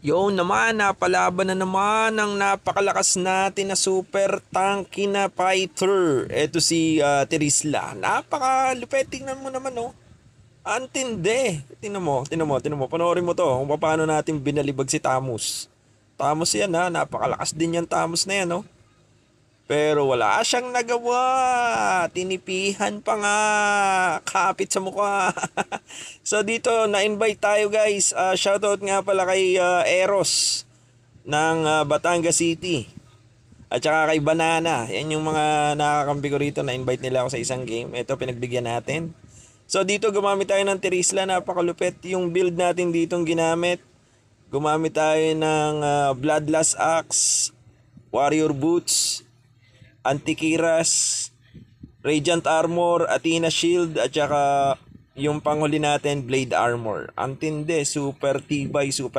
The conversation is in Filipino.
Yo naman, napalaban na naman ang napakalakas natin na super tanky na fighter. Ito si Terisla. Napakalupet, tingnan mo naman oh. Antindi. Tingnan mo. Panoorin mo to kung paano natin binalibag si Tamus. Tamus yan ha, napakalakas din yan Tamus na yan oh. Pero wala siyang nagawa. Tinipihan pa nga. Kapit sa mukha. So dito, na-invite tayo guys. Shoutout nga pala kay Eros ng Batangas City. At saka kay Banana. Yan yung mga nakakampi ko rito. Na-invite nila ako sa isang game. Ito, pinagbigyan natin. So dito, gumamit tayo ng Terisla. Napakalupit yung build natin ditong ginamit. Gumamit tayo ng Bloodlust Axe, Warrior Boots, Antikiras, Radiant Armor, Athena Shield, at saka yung panghuli natin, Blade Armor. Ang tindi, super tibay, super